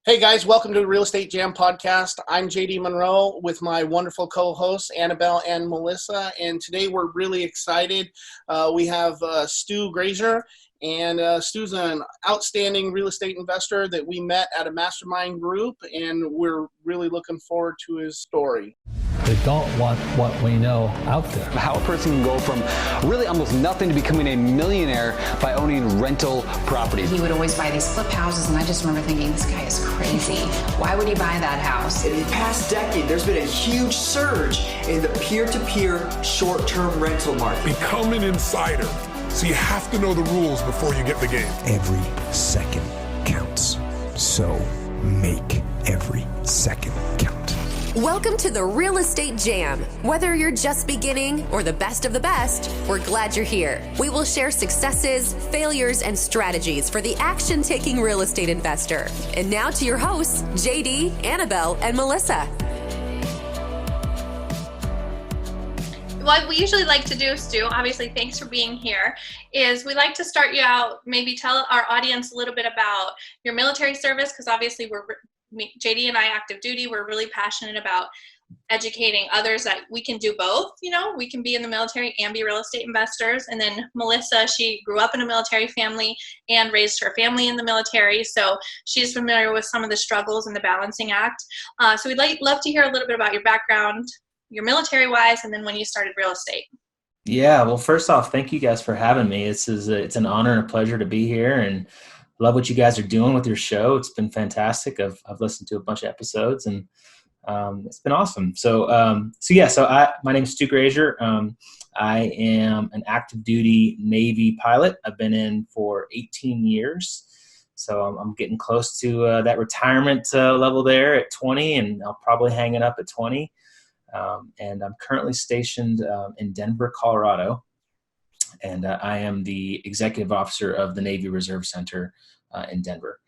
Hey guys, welcome to the Real Estate Jam podcast. I'm JD Monroe with my wonderful co-hosts Annabel and Melissa, and today we're really excited. We have Stu Grazier, and Stu's an outstanding real estate investor that we met at a mastermind group, and we're really looking forward to his story. They don't want what we know out there. How a person can go from really almost nothing to becoming a millionaire by owning rental properties. He would always buy these flip houses, and I just remember thinking, this guy is crazy. Why would he buy that house? In the past decade, there's been a huge surge in the peer-to-peer short-term rental market. Become an insider. So you have to know the rules before you get the game. Every second counts. So make every second count. Welcome to the Real Estate Jam. Whether you're just beginning or the best of the best, we're glad you're here. We will share successes, failures, and strategies for the action-taking real estate investor. And now to your hosts, JD, Annabel, and Melissa. What we usually like to do, Stu, obviously thanks for being here, is we like to start you out, maybe tell our audience a little bit about your military service, because obviously JD and I, active duty, we're really passionate about educating others that we can do both. You know, we can be in the military and be real estate investors. And then Melissa, she grew up in a military family and raised her family in the military. So she's familiar with some of the struggles in the balancing act. So we'd love to hear a little bit about your background, your military wise, and then when you started real estate. Yeah, well, first off, thank you guys for having me. It's an honor and a pleasure to be here, and love what you guys are doing with your show. It's been fantastic. I've listened to a bunch of episodes, and it's been awesome. So my name is Stuart Grazier. I am an active duty Navy pilot. I've been in for 18 years. So I'm getting close to that retirement level there at 20, and I'll probably hang it up at 20. And I'm currently stationed in Denver, Colorado. And I am the executive officer of the Navy Reserve Center in Denver.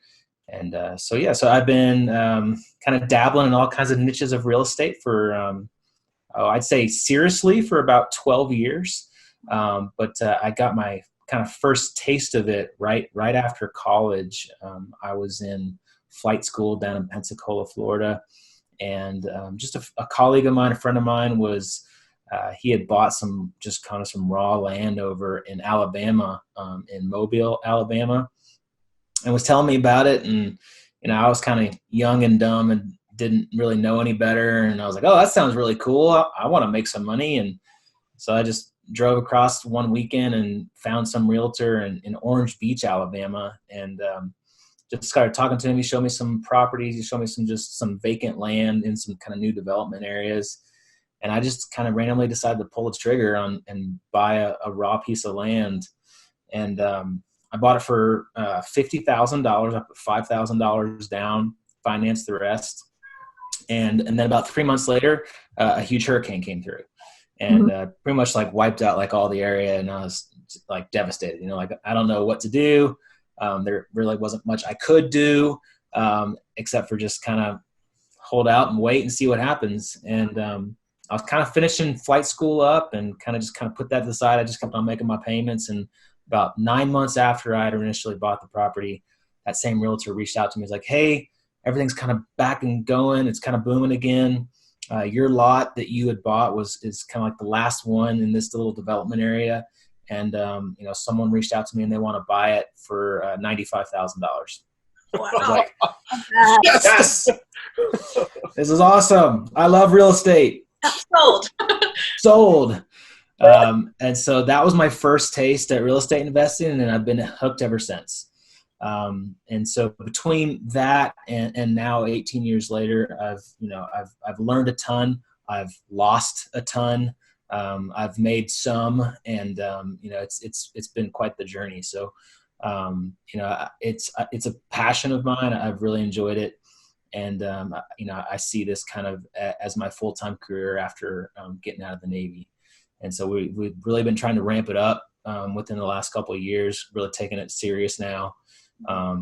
And so I've been kind of dabbling in all kinds of niches of real estate for, I'd say seriously for about 12 years. But I got my kind of first taste of it right after college. I was in flight school down in Pensacola, Florida. And just a colleague of mine, a friend of mine, he had bought some raw land over in Alabama, in Mobile, Alabama, and was telling me about it. And, I was kind of young and dumb and didn't really know any better. And I was like, oh, that sounds really cool. I want to make some money. And so I just drove across one weekend and found some realtor in Orange Beach, Alabama. And just started talking to him. He showed me some properties. He showed me some vacant land in some kind of new development areas. And I just kind of randomly decided to pull the trigger and buy a raw piece of land. And I bought it for $50,000. I put $5,000 down, financed the rest. And then about 3 months later, a huge hurricane came through and pretty much like wiped out like all the area. And I was like devastated, I don't know what to do. There really wasn't much I could do except for just kind of hold out and wait and see what happens. And I was kind of finishing flight school up and kind of put that to the side. I just kept on making my payments. And about 9 months after I had initially bought the property, that same realtor reached out to me. He's like, hey, everything's kind of back and going. It's kind of booming again. Your lot that you had bought is kind of like the last one in this little development area. And, someone reached out to me and they want to buy it for $95,000. Wow. I was like, yes, this is awesome. I love real estate. Sold. And so that was my first taste at real estate investing, and I've been hooked ever since. And so between that and now 18 years later, I've learned a ton. I've lost a ton. I've made some, and it's been quite the journey. So it's a passion of mine. I've really enjoyed it, and I see this kind of as my full-time career after getting out of the Navy. And so we've really been trying to ramp it up within the last couple of years. Really taking it serious now. I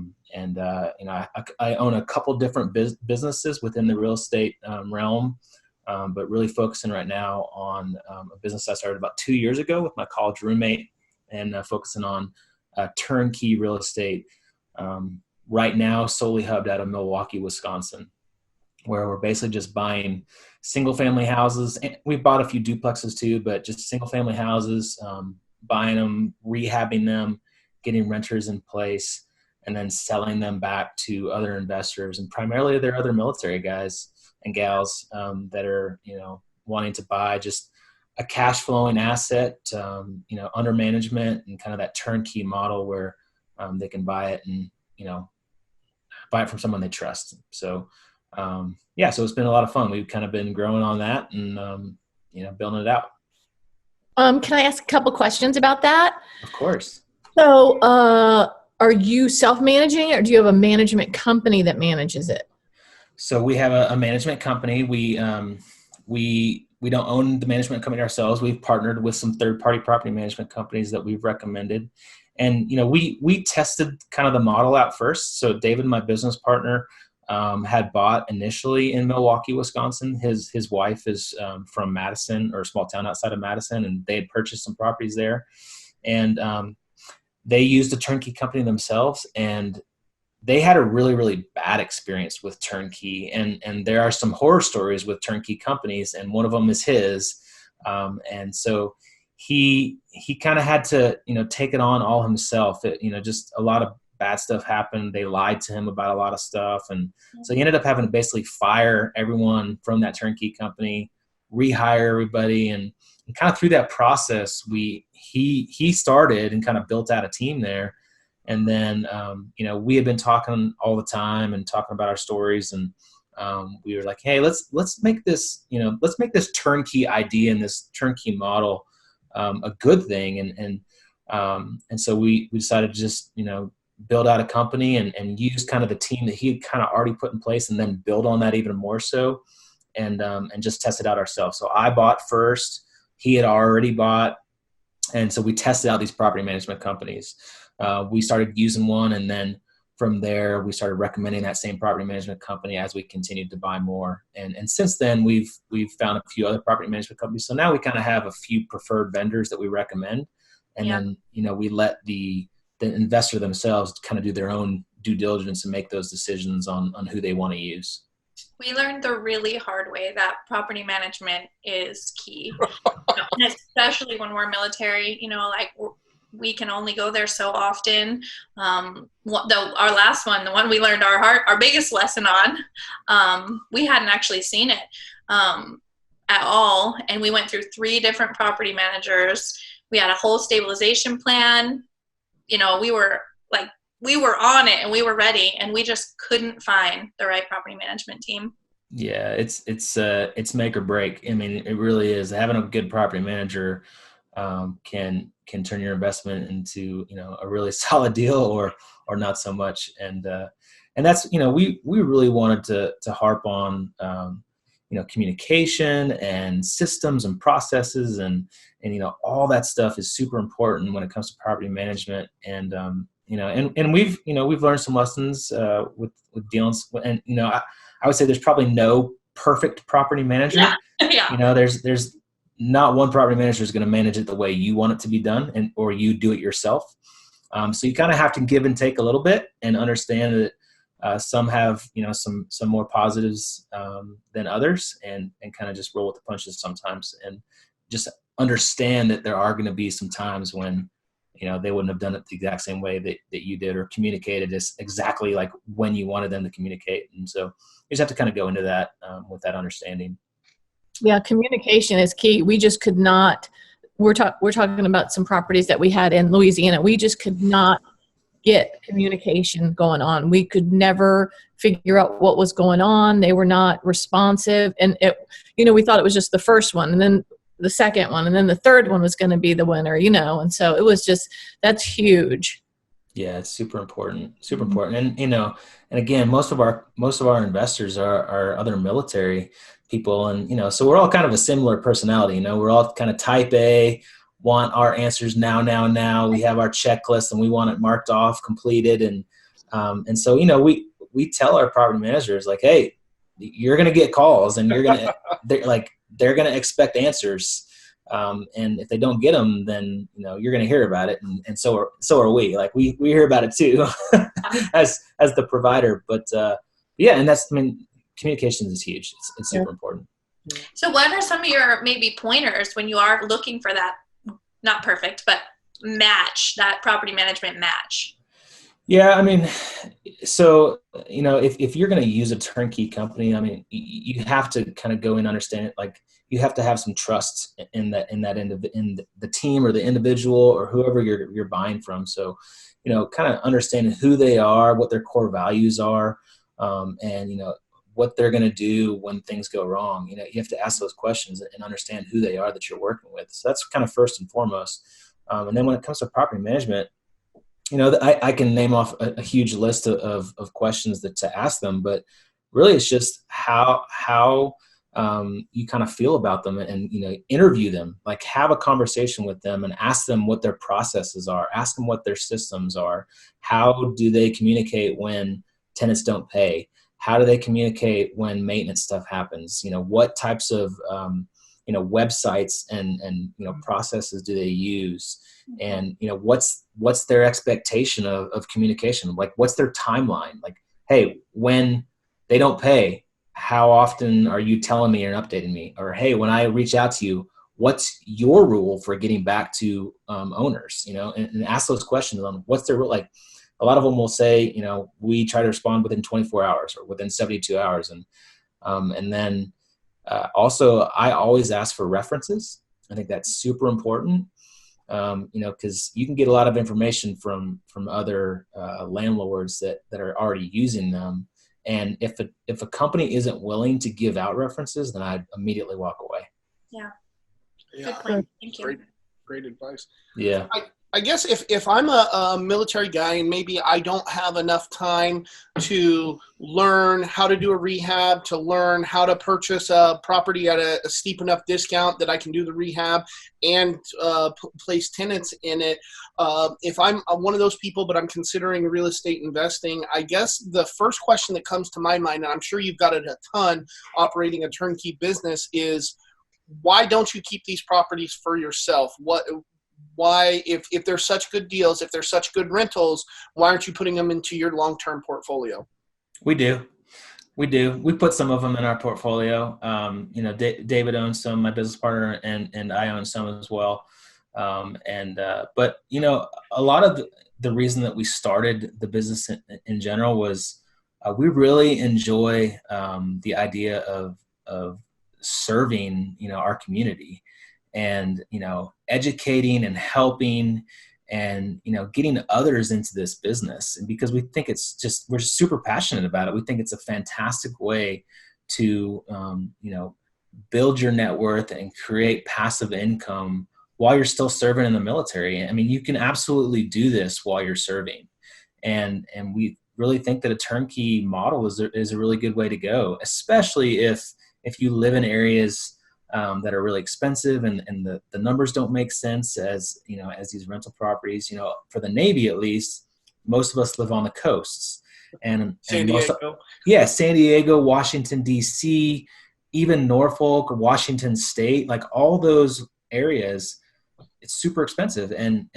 own a couple different businesses within the real estate realm. But really focusing right now on a business I started about 2 years ago with my college roommate, and focusing on turnkey real estate right now solely hubbed out of Milwaukee, Wisconsin, where we're basically just buying single family houses. And we bought a few duplexes too, but just single family houses, buying them, rehabbing them, getting renters in place, and then selling them back to other investors. And primarily they're other military guys and gals that are, wanting to buy just a cash flowing asset, under management, and kind of that turnkey model where they can buy it and, buy it from someone they trust. So, so it's been a lot of fun. We've kind of been growing on that and, building it out. Can I ask a couple questions about that? Of course. So, are you self-managing, or do you have a management company that manages it? So we have a management company. We don't own the management company ourselves. We've partnered with some third-party property management companies that we've recommended. And, we tested kind of the model out first. So David, my business partner, had bought initially in Milwaukee, Wisconsin. His wife is from Madison, or a small town outside of Madison, and they had purchased some properties there. And they used a turnkey company themselves, and they had a really, really bad experience with turnkey. And there are some horror stories with turnkey companies, and one of them is his. And so he kind of had to, take it on all himself. Just a lot of bad stuff happened. They lied to him about a lot of stuff. And so he ended up having to basically fire everyone from that turnkey company, rehire everybody. And kind of through that process, he started and kind of built out a team there. And then, we had been talking all the time and talking about our stories, and we were like, hey, let's make this, let's make this turnkey idea and this turnkey model a good thing. And so we decided to just, build out a company and use kind of the team that he had kind of already put in place, and then build on that even more so, and just test it out ourselves. So I bought first, he had already bought. And so we tested out these property management companies. We started using one, and then from there we started recommending that same property management company as we continued to buy more. And since then we've found a few other property management companies. So now we kind of have a few preferred vendors that we recommend, and then we let the investor themselves kind of do their own due diligence and make those decisions on who they want to use. We learned the really hard way that property management is key, and especially when we're military. We can only go there so often. Our last one, the one we learned our biggest lesson on, we hadn't actually seen it at all, and we went through 3 different property managers. We had a whole stabilization plan. We were on it and we were ready, and we just couldn't find the right property management team. Yeah, it's make or break. I mean, it really is. Having a good property manager can turn your investment into, a really solid deal or not so much. And that's, we really wanted to harp on, communication and systems and processes and all that stuff is super important when it comes to property management. And, and we've learned some lessons with dealing. And, I would say there's probably no perfect property manager. Yeah. There's not one property manager is going to manage it the way you want it to be done, or you do it yourself. So you kind of have to give and take a little bit and understand that some have, some more positives than others, and kind of just roll with the punches sometimes, and just understand that there are going to be some times when, they wouldn't have done it the exact same way that you did, or communicated this exactly like when you wanted them to communicate. And so you just have to kind of go into that with that understanding. Yeah, communication is key. We just could not. We're talking about some properties that we had in Louisiana. We just could not get communication going on. We could never figure out what was going on. They were not responsive, and we thought it was just the first one, and then the second one, and then the third one was going to be the winner. And so it was just, that's huge. Yeah, it's super important. And, and again, most of our investors are other military people. And, so we're all kind of a similar personality. We're all kind of type A, want our answers now. We have our checklist and we want it marked off, completed. And so, we tell our property managers, like, hey, you're going to get calls, and they're going to expect answers. And if they don't get them, then, you're going to hear about it. And so are we. Like we hear about it too, as the provider. But yeah, and communications is huge. It's super important. So what are some of your maybe pointers when you are looking for that, not perfect, but match, that property management match? Yeah, so, if you're going to use a turnkey company, you have to kind of go and understand it. Like, you have to have some trust in the team or the individual or whoever you're buying from. So, kind of understanding who they are, what their core values are, and, what they're going to do when things go wrong. You have to ask those questions and understand who they are that you're working with. So that's kind of first and foremost. And then when it comes to property management, I can name off a huge list of questions to ask them, but really it's just how you kind of feel about them and, interview them, like have a conversation with them and ask them what their processes are, ask them what their systems are. How do they communicate when tenants don't pay? How do they communicate when maintenance stuff happens? What types of, websites and processes do they use? And, what's their expectation of communication? Like, what's their timeline? Like, hey, when they don't pay, how often are you telling me and updating me? Or, hey, when I reach out to you, what's your rule for getting back to owners, and ask those questions on what's their rule. Like, a lot of them will say, we try to respond within 24 hours or within 72 hours. And then also I always ask for references. I think that's super important. Because you can get a lot of information from other landlords that are already using them. And if a company isn't willing to give out references, then I'd immediately walk away. Yeah. Good point. Thank you. Great advice. Yeah. I guess if I'm a military guy and maybe I don't have enough time to learn how to do a rehab, to learn how to purchase a property at a steep enough discount that I can do the rehab and place tenants in it, if I'm one of those people but I'm considering real estate investing, I guess the first question that comes to my mind, and I'm sure you've got it a ton operating a turnkey business, is why don't you keep these properties for yourself? Why, if they're such good deals, if they're such good rentals, why aren't you putting them into your long-term portfolio? We do. We put some of them in our portfolio. David owns some, my business partner, and I own some as well. But a lot of the reason that we started the business in general was we really enjoy the idea of serving, our community. And, educating and helping and, getting others into this business. And because we think we're super passionate about it. We think it's a fantastic way to, build your net worth and create passive income while you're still serving in the military. You can absolutely do this while you're serving. And we really think that a turnkey model is a really good way to go, especially if you live in areas that are really expensive and the numbers don't make sense as these rental properties. For the Navy, at least, most of us live on the coasts. San Diego. San Diego, Washington, D.C., even Norfolk, Washington State, like all those areas, it's super expensive. And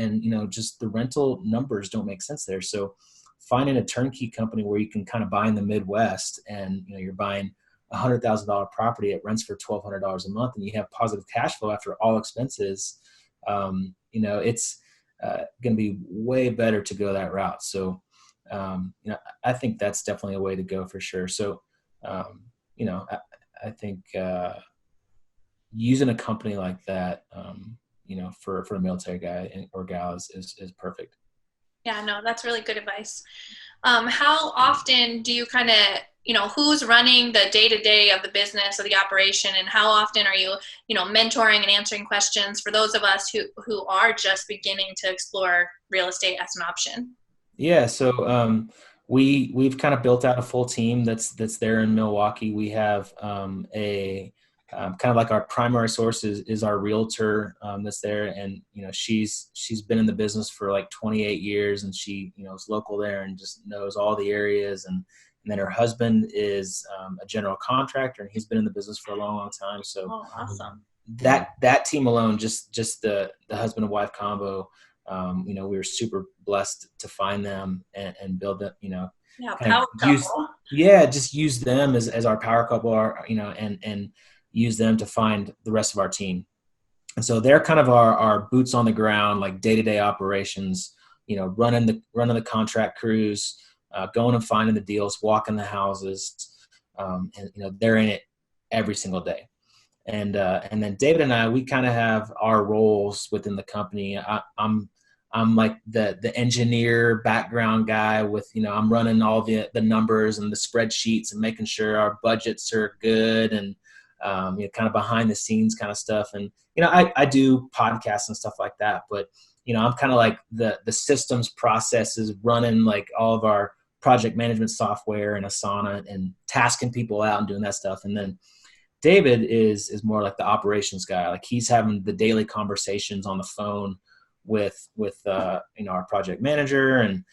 just the rental numbers don't make sense there. So finding a turnkey company where you can kind of buy in the Midwest and, you're buying $100,000 property, it rents for $1,200 a month, and you have positive cash flow after all expenses. It's going to be way better to go that route. So, I think that's definitely a way to go for sure. So, I think using a company like that, for a military guy or gal is perfect. Yeah, no, that's really good advice. How often do you kind of, who's running the day-to-day of the business or the operation, and how often are you, mentoring and answering questions for those of us who are just beginning to explore real estate as an option? Yeah, so we've kind of built out a full team that's there in Milwaukee. We have a kind of like our primary source is our realtor that's there, and she's been in the business for like 28 years, and she is local there and just knows all the areas. And then her husband is a general contractor, and he's been in the business for a long time. So awesome. that team alone, just the husband and wife combo, we were super blessed to find them and build them, power couple. just use them as our power couple, and use them to find the rest of our team. And so they're kind of our boots on the ground, like day-to-day operations, running the contract crews, going and finding the deals, walking the houses, and they're in it every single day. And then David and I, we kind of have our roles within the company. I'm like the engineer background guy with, I'm running all the numbers and the spreadsheets and making sure our budgets are good, and kind of behind the scenes kind of stuff. And I do podcasts and stuff like that, but I'm kind of like the systems processes, running like all of our project management software and Asana and tasking people out and doing that stuff. And then David is more like the operations guy. Like he's having the daily conversations on the phone with our project manager, and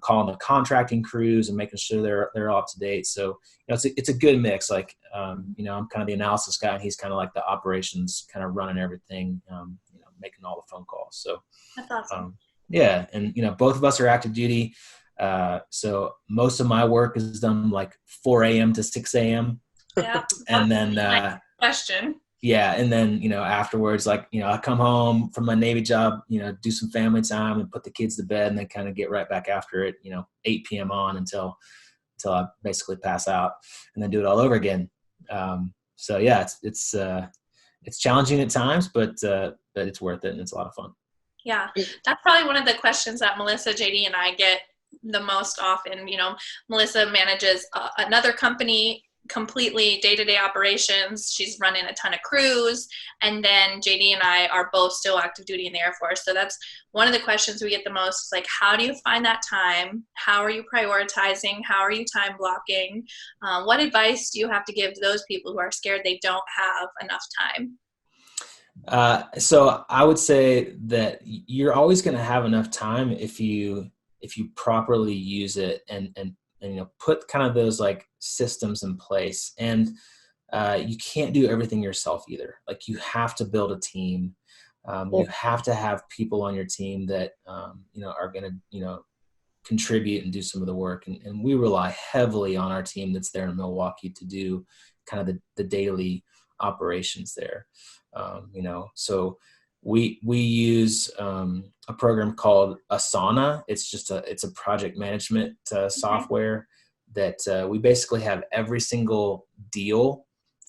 calling the contracting crews and making sure they're all up to date. So it's a good mix. Like I'm kind of the analysis guy, and he's kind of like the operations, kind of running everything, making all the phone calls. So that's awesome. Yeah, and both of us are active duty. So most of my work is done like 4 a.m. to 6 a.m. Yeah. And then question. Yeah, and then afterwards, like I come home from my Navy job, do some family time and put the kids to bed, and then kind of get right back after it, 8 p.m. on until I basically pass out, and then do it all over again. So yeah, it's challenging at times, but it's worth it, and it's a lot of fun. Yeah, that's probably one of the questions that Melissa, JD, and I get the most often. Melissa manages another company, completely day-to-day operations. She's running a ton of crews, and then JD and I are both still active duty in the Air Force. So that's one of the questions we get the most, is like, how do you find that time? How are you prioritizing? How are you time blocking? What advice do you have to give to those people who are scared they don't have enough time? So I would say that you're always going to have enough time if you properly use it and put kind of those like systems in place. And you can't do everything yourself either. Like you have to build a team. You have to have people on your team that are going to contribute and do some of the work. And we rely heavily on our team that's there in Milwaukee to do kind of the daily operations there. So we use a program called Asana. It's a project management software that we basically have every single deal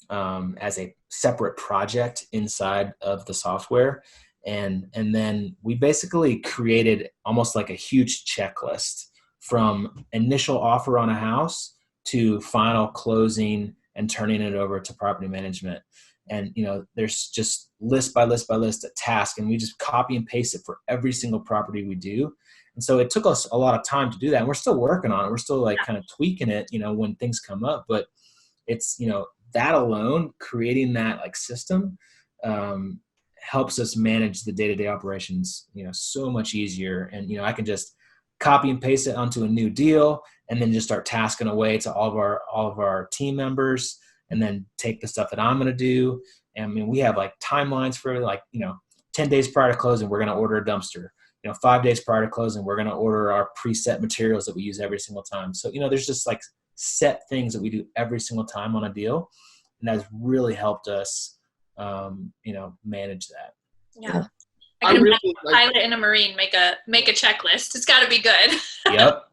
as a separate project inside of the software. And then we basically created almost like a huge checklist from initial offer on a house to final closing and turning it over to property management. And, there's just list by list by list of tasks, and we just copy and paste it for every single property we do. And so it took us a lot of time to do that. And we're still working on it. We're still like kind of tweaking it, when things come up, but it's, that alone, creating that like system helps us manage the day-to-day operations, so much easier. And, I can just copy and paste it onto a new deal, and then just start tasking away to all of our team members, and then take the stuff that I'm going to do. And I mean, we have like timelines for like, 10 days prior to closing, we're going to order a dumpster. 5 days prior to closing, we're going to order our preset materials that we use every single time. So, there's just like set things that we do every single time on a deal. And that's really helped us, manage that. Yeah. I can really pilot and a Marine make a checklist. It's got to be good. Yep.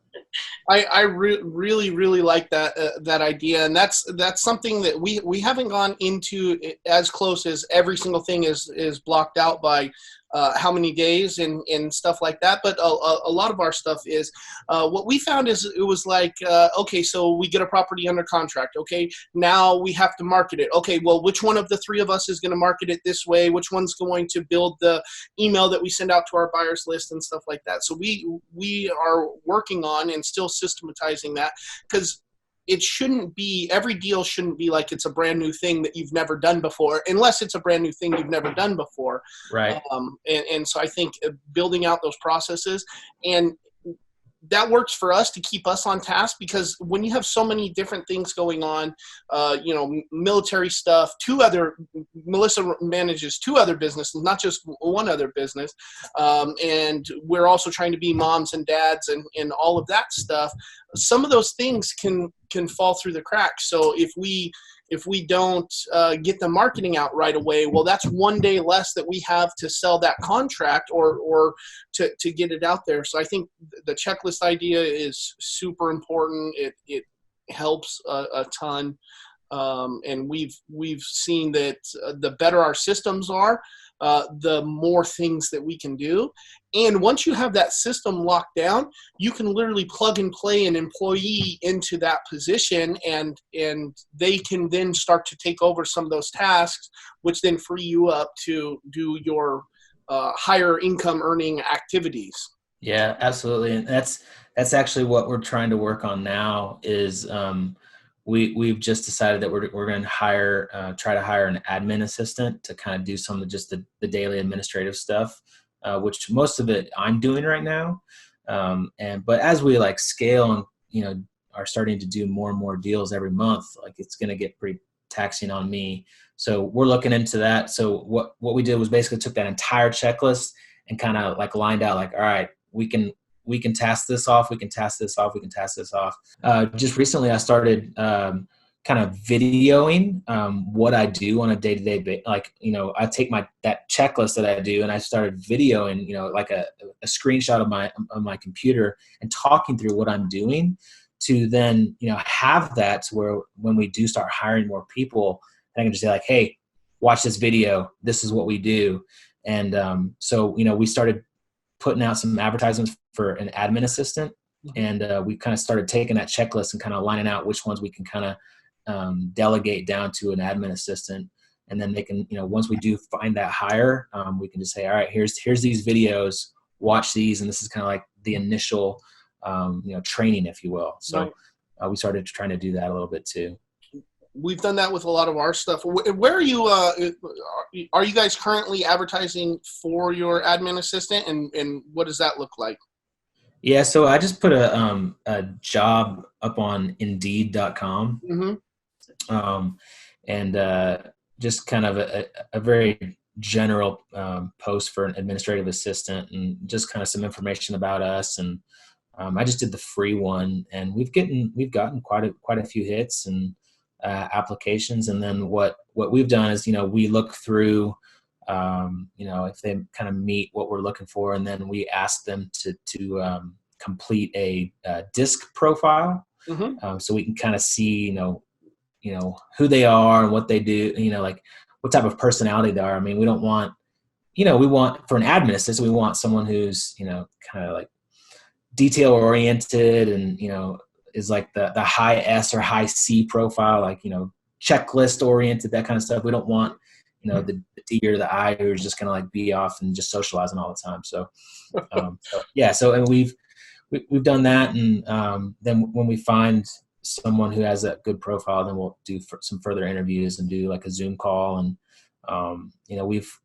I really like that idea, and that's something that we haven't gone into as close as every single thing is blocked out by how many days and stuff like that. But a lot of our stuff is what we found is it was like, okay, so we get a property under contract. Okay, now we have to market it. Okay, well, which one of the three of us is going to market it this way? Which one's going to build the email that we send out to our buyers list and stuff like that? So we are working on and still systematizing that, because it shouldn't be, every deal shouldn't be like it's a brand new thing that you've never done before, unless it's a brand new thing you've never done before. Right. And so I think building out those processes, and that works for us to keep us on task, because when you have so many different things going on, military stuff, Melissa manages 2 other businesses, not just one other business. And we're also trying to be moms and dads and all of that stuff. Some of those things can fall through the cracks. So if we don't get the marketing out right away, well, that's one day less that we have to sell that contract or to get it out there. So I think the checklist idea is super important. It helps a ton. And we've seen that the better our systems are, the more things that we can do. And once you have that system locked down, you can literally plug and play an employee into that position, and they can then start to take over some of those tasks, which then free you up to do your higher income earning activities. Yeah, absolutely. And that's actually what we're trying to work on now is we've just decided that we're going to try to hire an admin assistant to kind of do some of just the daily administrative stuff, which most of it I'm doing right now. But as we like scale and, are starting to do more and more deals every month, like it's going to get pretty taxing on me. So we're looking into that. So what we did was basically took that entire checklist and kind of like lined out like, all right, we can task this off. We can task this off. We can task this off. Just recently I started kind of videoing what I do on a day-to-day basis. Like, I take that checklist that I do and I started videoing, like a screenshot of my computer and talking through what I'm doing to then, have that to where when we do start hiring more people, I can just say like, hey, watch this video. This is what we do. And so, we started putting out some advertisements for an admin assistant. And we kind of started taking that checklist and kind of lining out which ones we can kind of delegate down to an admin assistant. And then they can, once we do find that hire, we can just say, all right, here's these videos, watch these. And this is kind of like the initial, training, if you will. So we started trying to do that a little bit too. We've done that with a lot of our stuff. Where are you guys currently advertising for your admin assistant, and what does that look like? Yeah, so I just put a job up on Indeed.com, and just kind of a very general post for an administrative assistant, and just kind of some information about us. And I just did the free one, and we've gotten quite a few hits and applications. And then what we've done is, we look through, if they kind of meet what we're looking for, and then we ask them to complete a disc profile, so we can kind of see, who they are and what they do, like what type of personality they are. I mean, we don't want, we want for an admin assistant, we want someone who's, kind of like detail oriented and, is like the high S or high C profile, like, checklist oriented, that kind of stuff. We don't want, the D or the I who's just going to like be off and just socializing all the time. So, and we've done that. And then when we find someone who has that good profile, then we'll do some further interviews and do like a Zoom call. And,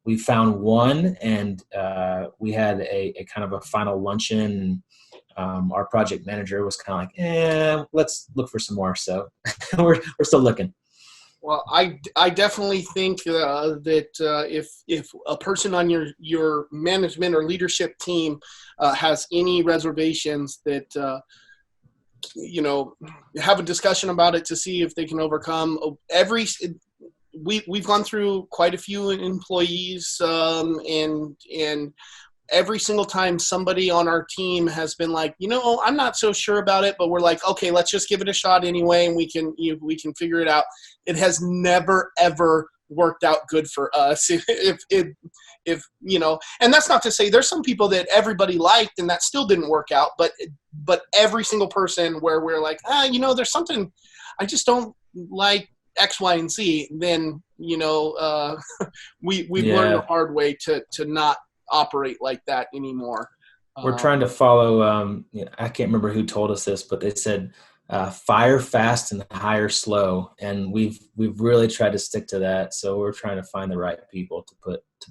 we've found one, and we had a kind of a final luncheon. Our project manager was kind of like, let's look for some more. So we're still looking. Well, I definitely think that if a person on your management or leadership team has any reservations, that have a discussion about it to see if they can overcome. We've gone through quite a few employees, and every single time somebody on our team has been like, I'm not so sure about it, but we're like, okay, let's just give it a shot anyway, and we can figure it out. It has never ever worked out good for us. If and that's not to say there's some people that everybody liked and that still didn't work out, but every single person where we're like, there's something I just don't like X, Y, and Z, then we've learned the hard way to not operate like that anymore. We're trying to follow, I can't remember who told us this, but they said fire fast and hire slow, and we've really tried to stick to that. So we're trying to find the right people to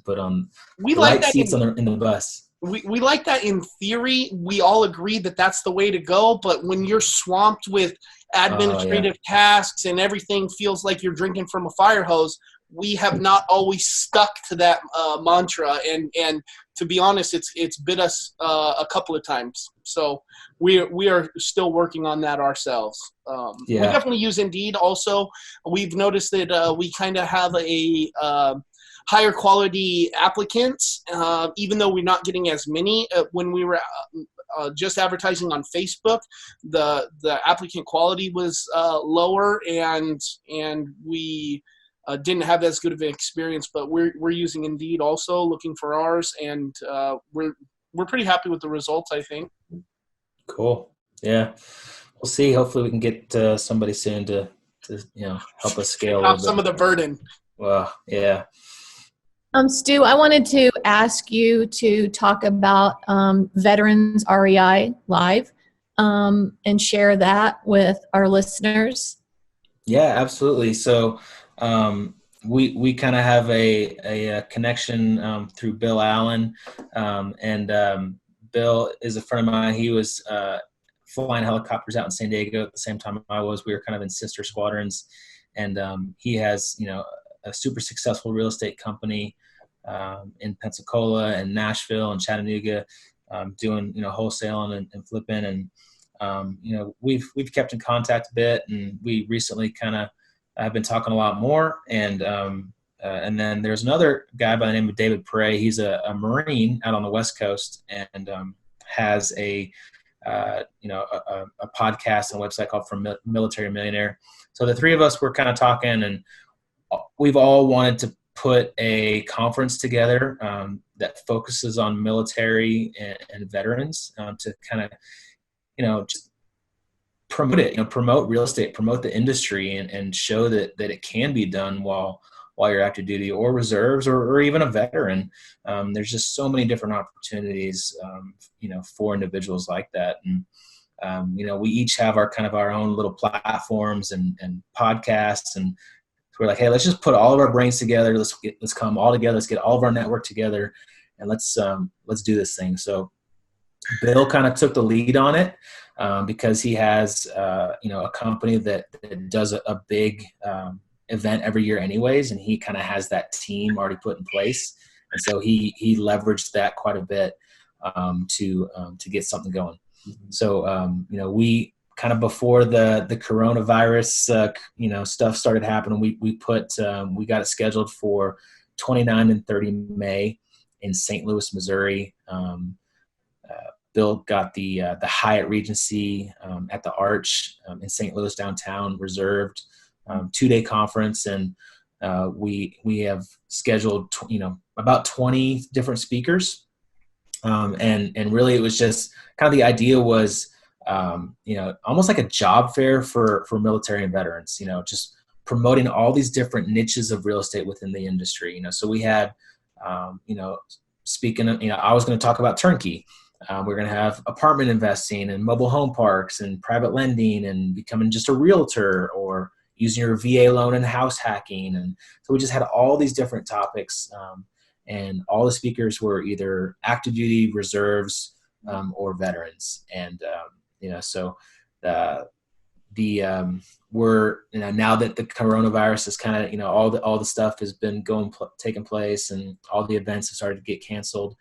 put on we the like right that seats in the bus. we like that in theory. We all agree that that's the way to go. But when you're swamped with administrative tasks and everything feels like you're drinking from a fire hose, we have not always stuck to that mantra. And to be honest, it's bit us a couple of times. So we are still working on that ourselves. We definitely use Indeed. Also, we've noticed that we kind of have a higher quality applicants, even though we're not getting as many. When we were just advertising on Facebook, the applicant quality was lower, and we didn't have as good of an experience. But we're using Indeed also, looking for ours, and we're pretty happy with the results, I think. Cool. Yeah, we'll see. Hopefully, we can get somebody soon to help us scale off some of the burden. Well, yeah. Stu, I wanted to ask you to talk about Veterans REI Live and share that with our listeners. Yeah, absolutely. So we kind of have a connection through Bill Allen, and Bill is a friend of mine. He was flying helicopters out in San Diego at the same time I was. We were kind of in sister squadrons, and he has a super successful real estate company in Pensacola and Nashville and Chattanooga, doing wholesaling and flipping, and we've kept in contact a bit, and we recently kind of have been talking a lot more, and then there's another guy by the name of David Prey. He's a Marine out on the West Coast, and has a podcast and a website called From Military Millionaire. So the three of us were kind of talking, and we've all wanted to put a conference together that focuses on military and veterans, to kind of, just promote it, promote real estate, promote the industry, and show that it can be done while you're active duty or reserves or even a veteran. There's just so many different opportunities, for individuals like that. And, we each have our own little platforms and podcasts, and we're like, hey, let's just put all of our brains together. Let's come all together. Let's get all of our network together, and let's do this thing. So Bill kind of took the lead on it, because he has, a company that does a big event every year anyways, and he kind of has that team already put in place. And so he leveraged that quite a bit to get something going. So, we kind of before the coronavirus, stuff started happening, we got it scheduled for 29 and 30 May in St. Louis, Missouri. Bill got the Hyatt Regency at the Arch in St. Louis downtown reserved, 2-day conference, and we have scheduled about 20 different speakers, and really it was just kind of the idea was almost like a job fair for military and veterans, just promoting all these different niches of real estate within the industry. So we had speaking of, I was going to talk about turnkey. We're going to have apartment investing and mobile home parks and private lending and becoming just a realtor, or using your VA loan and house hacking. And so we just had all these different topics, and all the speakers were either active duty, reserves, or veterans. And, so we're, now that the coronavirus is kind of, all the stuff has been taking place, and all the events have started to get canceled.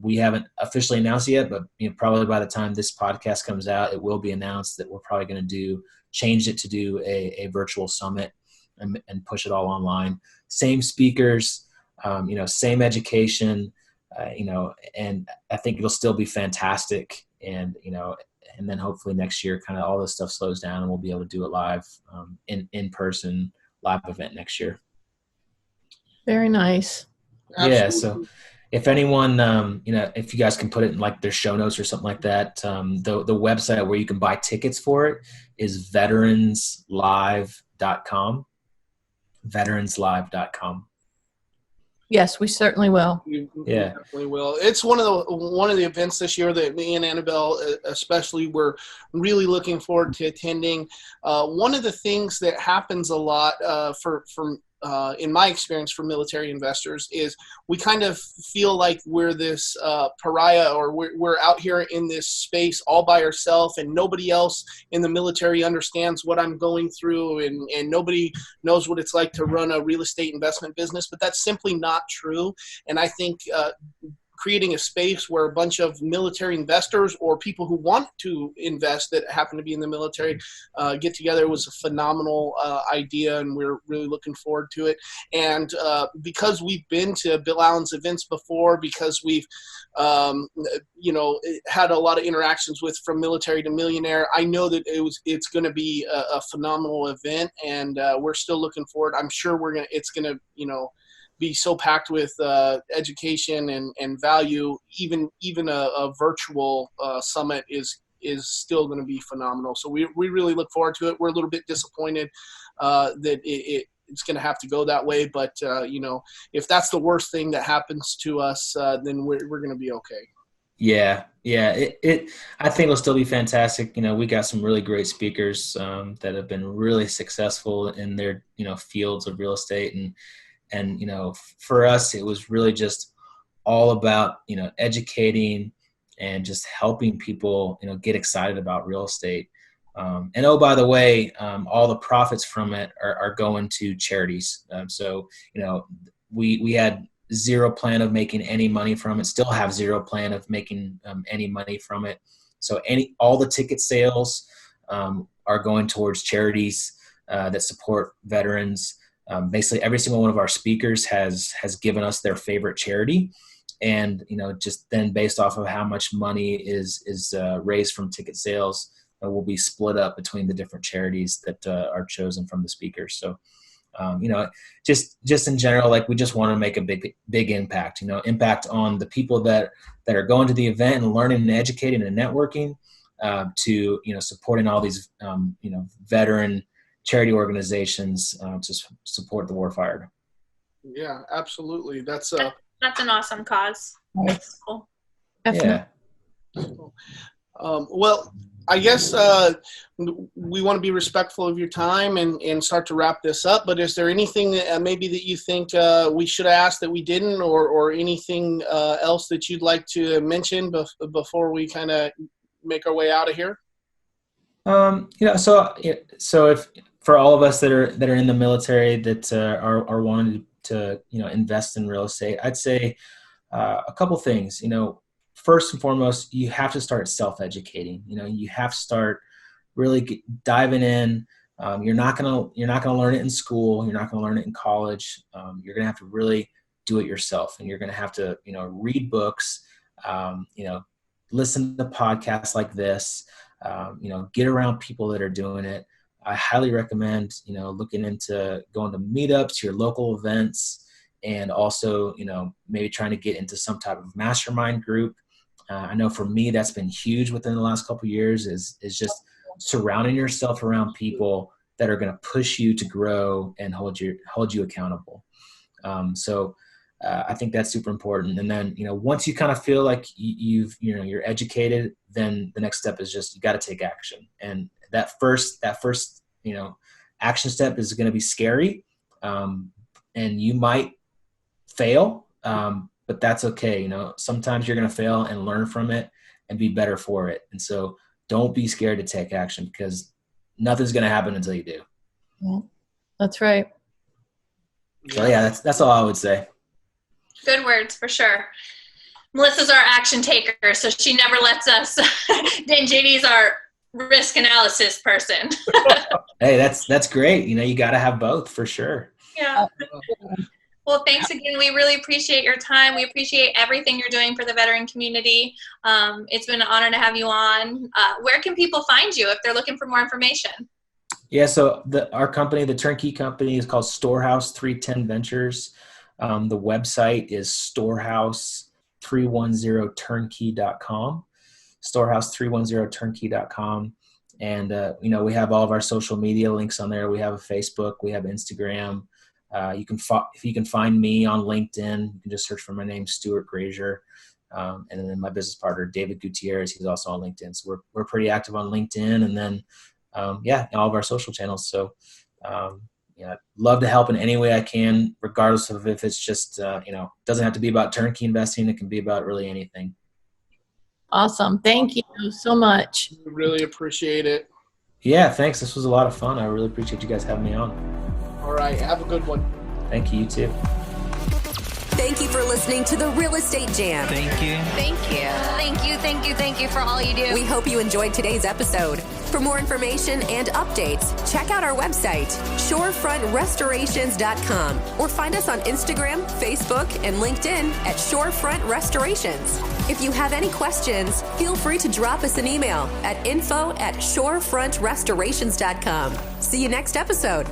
We haven't officially announced yet, but probably by the time this podcast comes out, it will be announced that we're probably going to change it to do a virtual summit and push it all online. Same speakers, same education, and I think it'll still be fantastic. And, and then hopefully next year, kind of all this stuff slows down and we'll be able to do it live, in person live event next year. Very nice. Absolutely. Yeah. So if anyone, if you guys can put it in like their show notes or something like that, the website where you can buy tickets for it is veteranslive.com. Veteranslive.com. Yes, we certainly will. We definitely will. It's one of the events this year that me and Annabel especially were really looking forward to attending. One of the things that happens a lot from in my experience for military investors is we kind of feel like we're this pariah, or we're out here in this space all by ourselves, and nobody else in the military understands what I'm going through, and nobody knows what it's like to run a real estate investment business. But that's simply not true. And I think creating a space where a bunch of military investors or people who want to invest that happen to be in the military get together was a phenomenal idea, and we're really looking forward to it. And because we've been to Bill Allen's events before, because we've had a lot of interactions with From Military to Millionaire, I know that it's going to be a phenomenal event, and we're still looking forward. I'm sure it's going to be so packed with education and value. Even a virtual summit is still going to be phenomenal. So we really look forward to it. We're a little bit disappointed that it's going to have to go that way, but if that's the worst thing that happens to us, then we're going to be okay. Yeah. I think it'll still be fantastic. We got some really great speakers that have been really successful in their fields of real estate, and for us, it was really just all about, educating and just helping people, get excited about real estate. And oh, by the way, all the profits from it are going to charities. So, we had zero plan of making any money from it, still have zero plan of making any money from it. So all the ticket sales are going towards charities that support veterans. Basically every single one of our speakers has given us their favorite charity, and just then based off of how much money is raised from ticket sales will be split up between the different charities that are chosen from the speakers. So just in general, like, we just want to make a big impact, impact on the people that are going to the event and learning and educating and networking, to supporting all these veteran charity organizations to support the warfighter. Yeah, absolutely. That's an awesome cause. That's cool. Yeah. Well, I guess we want to be respectful of your time and start to wrap this up. But is there anything that maybe that you think we should have asked that we didn't, or anything else that you'd like to mention before we kind of make our way out of here? So if for all of us that are in the military that are wanting to invest in real estate, I'd say a couple things. First and foremost, you have to start self-educating. You have to start really diving in. You're not gonna learn it in school. You're not gonna learn it in college. You're gonna have to really do it yourself, and you're gonna have to read books. Listen to podcasts like this. Get around people that are doing it. I highly recommend looking into going to meetups, your local events, and also maybe trying to get into some type of mastermind group. I know for me that's been huge within the last couple of years is just surrounding yourself around people that are going to push you to grow and hold you accountable. So I think that's super important. And then once you kind of feel like you're educated, then the next step is just you got to take action. And that first action step is going to be scary, and you might fail. But that's okay. Sometimes you're going to fail and learn from it and be better for it. And so don't be scared to take action, because nothing's going to happen until you do. Yeah, that's right. So yeah, that's all I would say. Good words for sure. Melissa's our action taker, so she never lets us. Then JD's our risk analysis person. Hey, that's great. You got to have both for sure. Yeah. Well, thanks again. We really appreciate your time. We appreciate everything you're doing for the veteran community. It's been an honor to have you on. Where can people find you if they're looking for more information? Yeah, so our company, the turnkey company, is called Storehouse 310 Ventures. The website is storehouse310turnkey.com, storehouse310turnkey.com. And, we have all of our social media links on there. We have a Facebook, we have Instagram. If you can find me on LinkedIn, you can just search for my name, Stuart Grazier. And then my business partner, David Gutierrez, he's also on LinkedIn. So we're pretty active on LinkedIn, and then, all of our social channels. So, I'd love to help in any way I can, regardless of if it's just, doesn't have to be about turnkey investing. It can be about really anything. Awesome. Thank you so much. We really appreciate it. Yeah, thanks. This was a lot of fun. I really appreciate you guys having me on. All right. Have a good one. Thank you. You too. Thank you for listening to the Real Estate Jam. Thank you. Thank you. Thank you, thank you, thank you for all you do. We hope you enjoyed today's episode. For more information and updates, check out our website, shorefrontrestorations.com, or find us on Instagram, Facebook, and LinkedIn at Shorefront Restorations. If you have any questions, feel free to drop us an email at info@shorefrontrestorations.com. See you next episode.